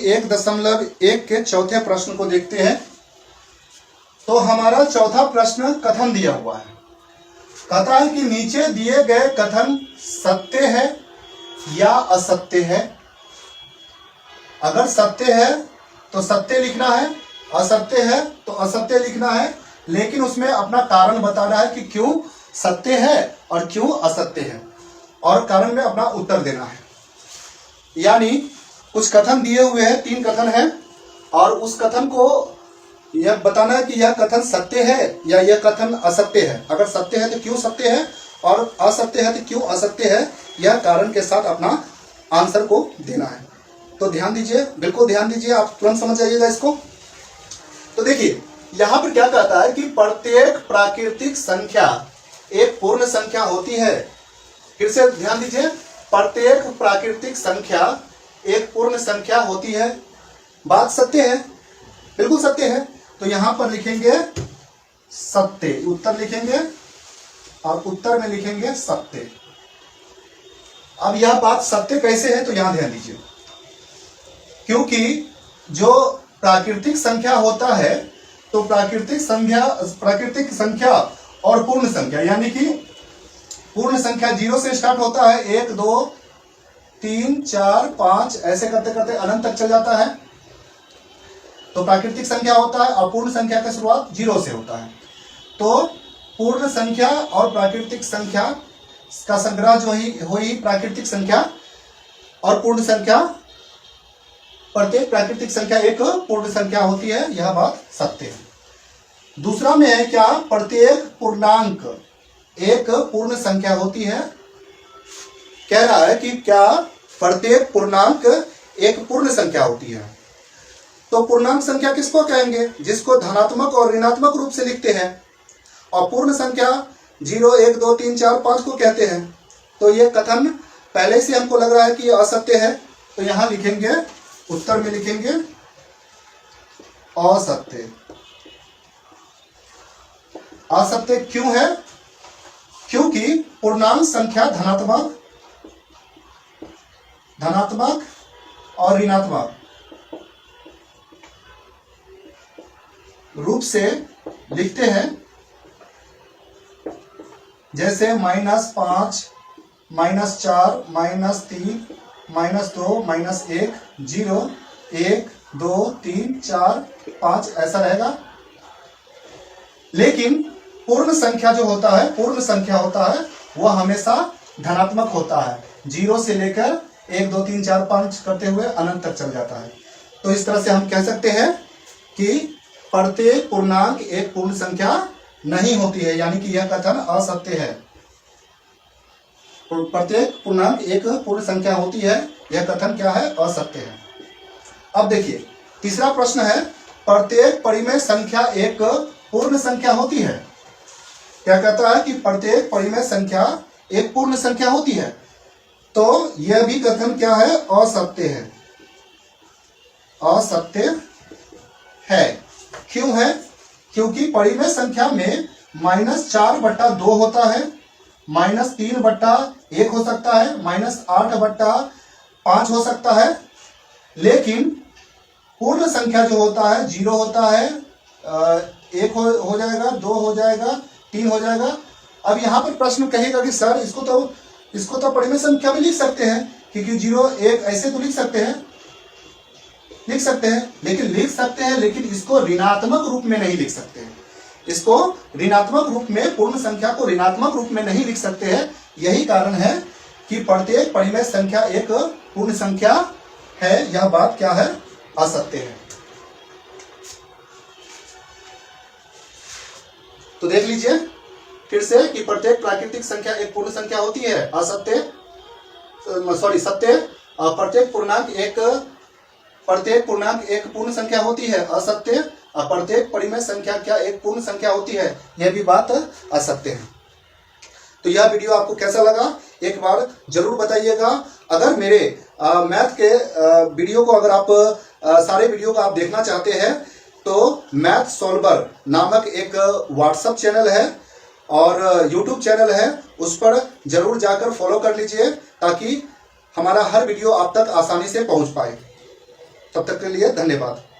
1.1 के चौथे प्रश्न को देखते हैं। तो हमारा चौथा प्रश्न कथन दिया हुआ है। कहता है कि नीचे दिए गए कथन सत्य है या असत्य है। अगर सत्य है तो सत्य लिखना है, असत्य है तो असत्य लिखना है, लेकिन उसमें अपना कारण बता रहा है कि क्यों सत्य है और क्यों असत्य है, और कारण में अपना उत्तर देना है। यानी कुछ कथन दिए हुए हैं, 3 कथन हैं, और उस कथन को यह बताना है कि यह कथन सत्य है या यह कथन असत्य है। अगर सत्य है तो क्यों सत्य है, और असत्य है तो क्यों असत्य है, यह कारण के साथ अपना आंसर को देना है। तो ध्यान दीजिए, बिल्कुल ध्यान दीजिए, आप तुरंत समझ जाइएगा इसको। तो देखिए यहां पर क्या कहता है कि प्रत्येक प्राकृतिक संख्या एक पूर्ण संख्या होती है। फिर से ध्यान दीजिए, प्रत्येक प्राकृतिक संख्या एक पूर्ण संख्या होती है। बात सत्य है, बिल्कुल सत्य है। तो यहां पर लिखेंगे सत्य, उत्तर लिखेंगे और उत्तर में लिखेंगे सत्य। अब यह बात सत्य कैसे है, तो यहां ध्यान दीजिए, क्योंकि जो प्राकृतिक संख्या होता है तो प्राकृतिक संख्या और पूर्ण संख्या, यानी कि पूर्ण संख्या 0 से स्टार्ट होता है, 1 2 3 4 5 ऐसे करते करते अनंत तक चल जाता है। तो प्राकृतिक संख्या होता है, और पूर्ण संख्या का शुरुआत 0 से होता है। तो पूर्ण संख्या और प्राकृतिक संख्या का संग्रह जो हुई प्राकृतिक संख्या और पूर्ण संख्या। प्रत्येक प्राकृतिक संख्या एक पूर्ण संख्या होती है, यह बात सत्य है। दूसरा में है क्या, प्रत्येक पूर्णांक एक पूर्ण संख्या होती है। कह रहा है कि क्या प्रत्येक पूर्णांक एक पूर्ण संख्या होती है। तो पूर्णांक संख्या किसको कहेंगे, जिसको धनात्मक और ऋणात्मक रूप से लिखते हैं, और पूर्ण संख्या 0 1 2 3 4 5 को कहते हैं। तो यह कथन पहले से हमको लग रहा है कि असत्य है, तो यहां लिखेंगे, उत्तर में लिखेंगे असत्य। असत्य क्यों है, क्योंकि पूर्णांक संख्या धनात्मक और ऋणात्मक रूप से लिखते हैं। जैसे -5 -4 -3 -2 -1 0 1 2 3 4 5 ऐसा रहेगा। लेकिन पूर्ण संख्या जो होता है, पूर्ण संख्या होता है, वह हमेशा धनात्मक होता है। 0 से लेकर 1 2 3 4 5 करते हुए अनंत तक चल जाता है। तो इस तरह से हम कह सकते हैं कि प्रत्येक पूर्णांक एक पूर्ण संख्या नहीं होती है, यानी कि यह कथन असत्य है। प्रत्येक पूर्णांक एक पूर्ण संख्या होती है, यह कथन क्या है, असत्य है। अब देखिए तीसरा प्रश्न है, प्रत्येक परिमेय संख्या एक पूर्ण संख्या होती है। क्या कहता है कि प्रत्येक परिमेय संख्या एक पूर्ण संख्या होती है। तो यह भी कथन क्या है, असत्य है। असत्य है, क्यों है, क्योंकि परिमेय संख्या में -4/2 होता है, -3/1 हो सकता है, -8/5 हो सकता है। लेकिन पूर्ण संख्या जो होता है 0 होता है, 1 हो जाएगा, 2 हो जाएगा, 3 हो जाएगा। अब यहां पर प्रश्न कहेगा कि सर इसको तो परिमेय संख्या में लिख सकते हैं, क्योंकि 0 1 ऐसे तो लिख सकते हैं, लेकिन इसको ऋणात्मक रूप में नहीं लिख सकते हैं। इसको ऋणात्मक रूप में, पूर्ण संख्या को ऋणात्मक रूप में नहीं लिख सकते हैं। यही कारण है कि प्रत्येक परिमेय संख्या एक पूर्ण संख्या है, यह बात क्या है, असत्य है। तो देख लीजिए फिर से कि प्रत्येक प्राकृतिक संख्या एक पूर्ण संख्या होती है, असत्य, सत्य। प्रत्येक पूर्णांक एक पूर्ण संख्या होती है, असत्य। प्रत्येक परिमेय संख्या क्या एक पूर्ण संख्या होती है, यह भी बात असत्य है। तो यह वीडियो आपको कैसा लगा एक बार जरूर बताइएगा। अगर मेरे मैथ के वीडियो को, अगर आप सारे वीडियो को आप देखना चाहते हैं, तो मैथ सॉल्वर नामक एक व्हाट्सएप चैनल है और यूट्यूब चैनल है, उस पर जरूर जाकर फॉलो कर लीजिए, ताकि हमारा हर वीडियो आप तक आसानी से पहुंच पाए। तब तक के लिए धन्यवाद।